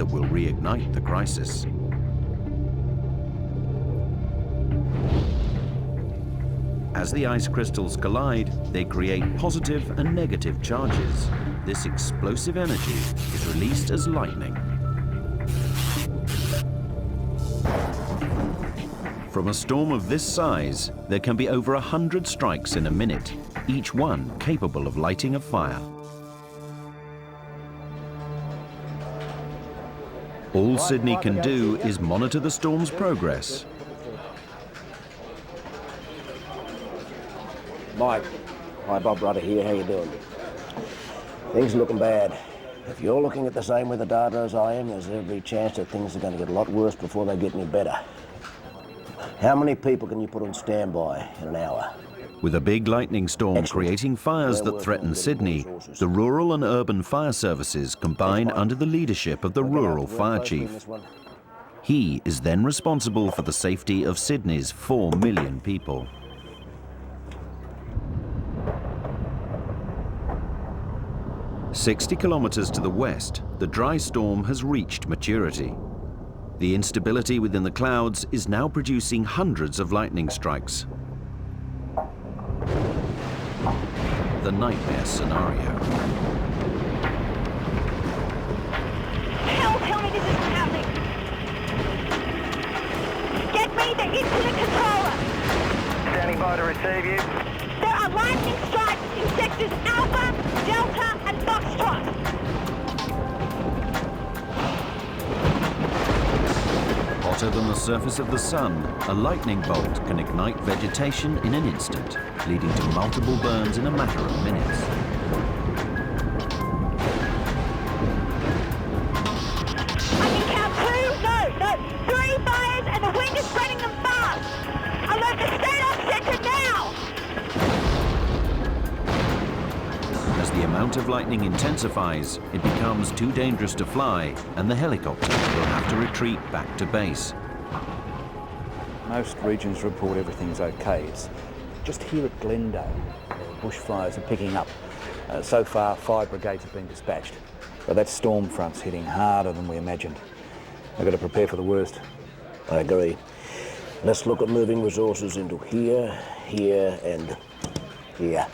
that will reignite the crisis. As the ice crystals collide, they create positive and negative charges. This explosive energy is released as lightning. From a storm of this size, there can be over 100 strikes in a minute, each one capable of lighting a fire. All Sydney can do is monitor the storm's progress. Mike, hi, Bob Rudder here, how you doing? Things are looking bad. If you're looking at the same weather data as I am, there's every chance that things are going to get a lot worse before they get any better. How many people can you put on standby in an hour? With a big lightning storm creating fires that threaten Sydney, the rural and urban fire services combine under the leadership of the rural fire chief. He is then responsible for the safety of Sydney's 4 million people. "60 kilometers to the west, the dry storm has reached maturity. The instability within the clouds is now producing hundreds of lightning strikes. The nightmare scenario. Tell me this isn't happening. Get me the incident controller. Standing by to receive you. There are lightning strikes in sectors Alpha, Delta, and Foxtrot. Hotter than the surface of the sun, a lightning bolt can ignite vegetation in an instant, leading to multiple burns in a matter of minutes. I can count 3 fires, and the wind is spreading them fast. Alert the state off center now. As the amount of lightning intensifies, it becomes too dangerous to fly, and the helicopter will have to retreat back to base. Most regions report everything's okay. It's just here at Glendale, bushfires are picking up. So far, 5 brigades have been dispatched. But that storm front's hitting harder than we imagined. We've got to prepare for the worst. I agree. Let's look at moving resources into here, here, and here.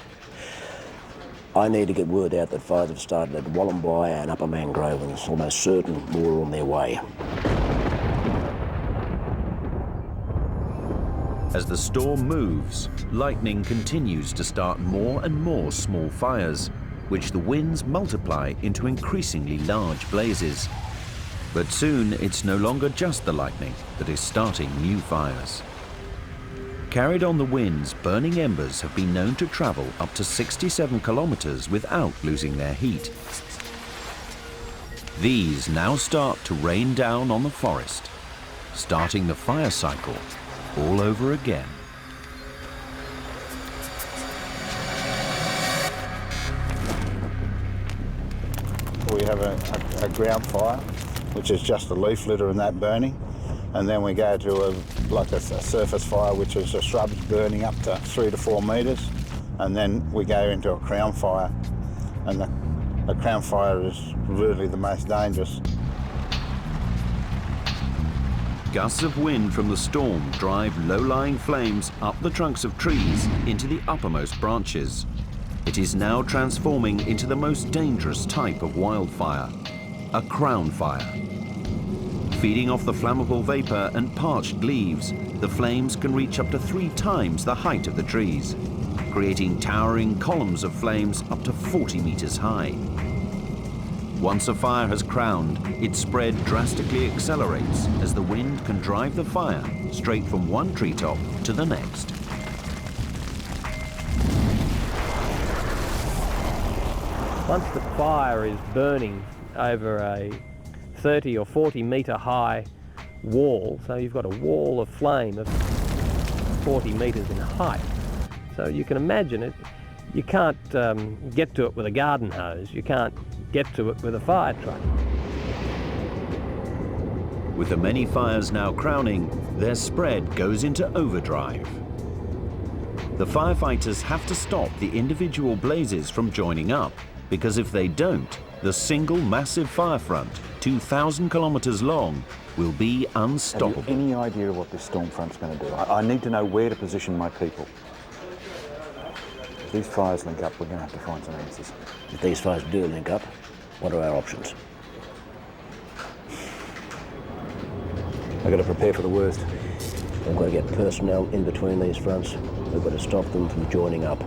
I need to get word out that fires have started at Wollombi and Upper Mangrove, and it's almost certain more are on their way. As the storm moves, lightning continues to start more and more small fires, which the winds multiply into increasingly large blazes. But soon it's no longer just the lightning that is starting new fires. Carried on the winds, burning embers have been known to travel up to 67 kilometers without losing their heat. These now start to rain down on the forest, starting the fire cycle all over again. We have a ground fire, which is just a leaf litter and that burning. And then we go to a surface fire, which is the shrubs burning up to 3 to 4 metres. And then we go into a crown fire. And the crown fire is really the most dangerous. Gusts of wind from the storm drive low-lying flames up the trunks of trees into the uppermost branches. It is now transforming into the most dangerous type of wildfire, a crown fire. Feeding off the flammable vapor and parched leaves, the flames can reach up to 3 times the height of the trees, creating towering columns of flames up to 40 meters high. Once a fire has crowned, its spread drastically accelerates as the wind can drive the fire straight from one treetop to the next. Once the fire is burning over a 30 or 40 metre high wall, so you've got a wall of flame of 40 metres in height, so you can imagine it. You can't get to it with a garden hose, you can't get to it with a fire truck. With the many fires now crowning, their spread goes into overdrive. The firefighters have to stop the individual blazes from joining up because if they don't, the single massive fire front, 2,000 kilometers long, will be unstoppable. Have you any idea what this storm front's going to do? I need to know where to position my people. If these fires link up, we're going to have to find some answers. If these fires do link up, what are our options? I've got to prepare for the worst. We've got to get personnel in between these fronts. We've got to stop them from joining up.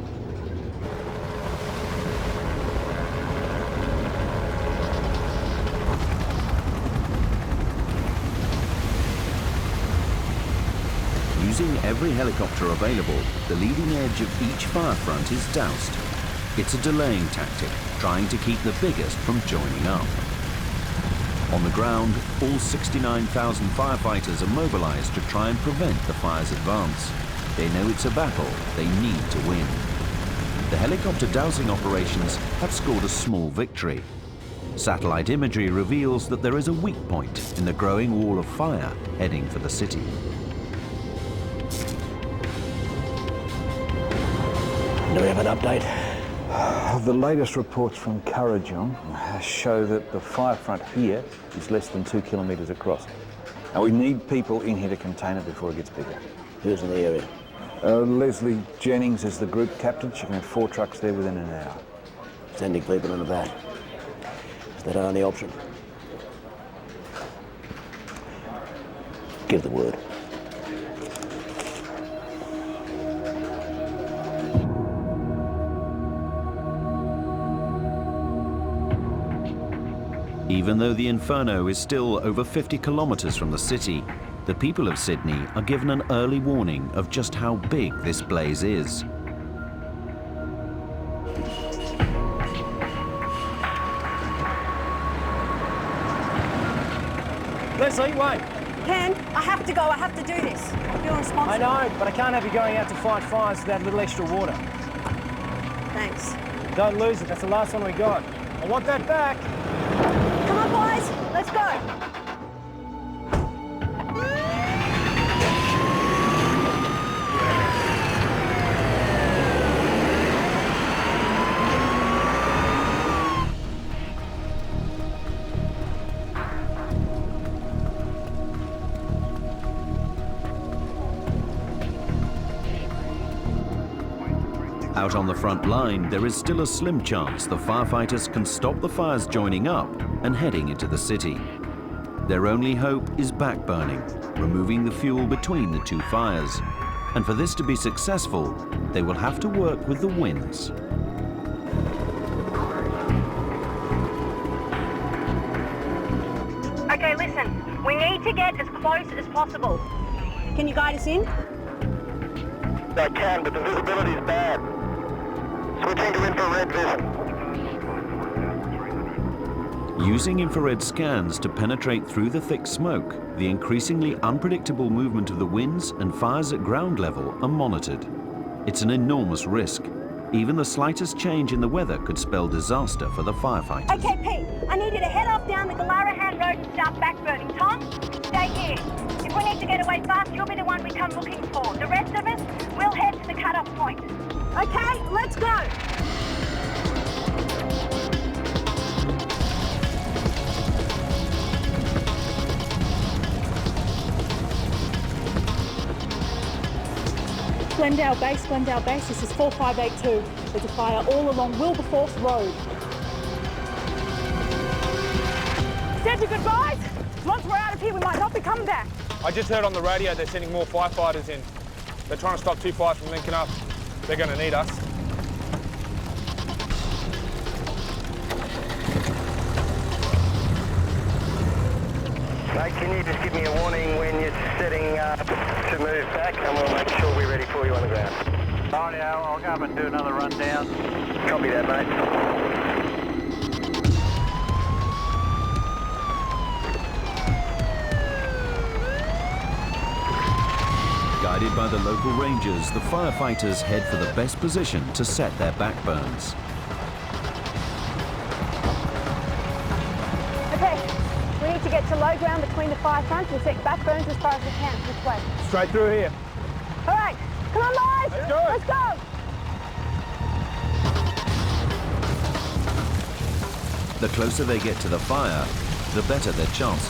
Using every helicopter available, the leading edge of each fire front is doused. It's a delaying tactic, trying to keep the biggest from joining up. On the ground, all 69,000 firefighters are mobilized to try and prevent the fire's advance. They know it's a battle they need to win. The helicopter dousing operations have scored a small victory. Satellite imagery reveals that there is a weak point in the growing wall of fire heading for the city. Do we have an update? The latest reports from Kurrajong show that the fire front here is less than 2 kilometres across. And we need people in here to contain it before it gets bigger. Who's in the area? Leslie Jennings is the group captain. She can have 4 trucks there within an hour. Sending people into that. Is that our only option? Give the word. Even though the inferno is still over 50 kilometers from the city, the people of Sydney are given an early warning of just how big this blaze is. Leslie, wait. Ken, I have to go. I have to do this. You're responsible. I know, but I can't have you going out to fight fires without a little extra water. Thanks. Don't lose it. That's the last one we got. I want that back. Come on, boys. Let's go. Out on the front line, there is still a slim chance the firefighters can stop the fires joining up and heading into the city. Their only hope is backburning, removing the fuel between the two fires. And for this to be successful, they will have to work with the winds. Okay, listen. We need to get as close as possible. Can you guide us in? I can, but the visibility is bad. Switching to infrared vision. Using infrared scans to penetrate through the thick smoke, the increasingly unpredictable movement of the winds and fires at ground level are monitored. It's an enormous risk. Even the slightest change in the weather could spell disaster for the firefighters. Okay, Pete, I need you to head off down the Galarahan Road and start backburning. Tom, stay here. If we need to get away fast, you'll be the one we come looking for. The rest of us, we'll head to the cut-off point. Okay, let's go. Glendale Base, this is 4582. There's a fire all along Wilberforce Road. Said your goodbyes. Once we're out of here, we might not be coming back. I just heard on the radio they're sending more firefighters in. They're trying to stop two fires from linking up. They're going to need us. Mate, can you just give me a warning when you're setting up to move back, and we'll make sure we're ready for you on the ground. Rightio, I'll go up and do another rundown. Copy that, mate. Guided by the local rangers, the firefighters head for the best position to set their backburns. Okay, we need to get to low ground between the fire fronts and set backburns as far as we can. This way. Straight through here. All right, come on, boys. Let's go. Let's go. The closer they get to the fire, the better their chance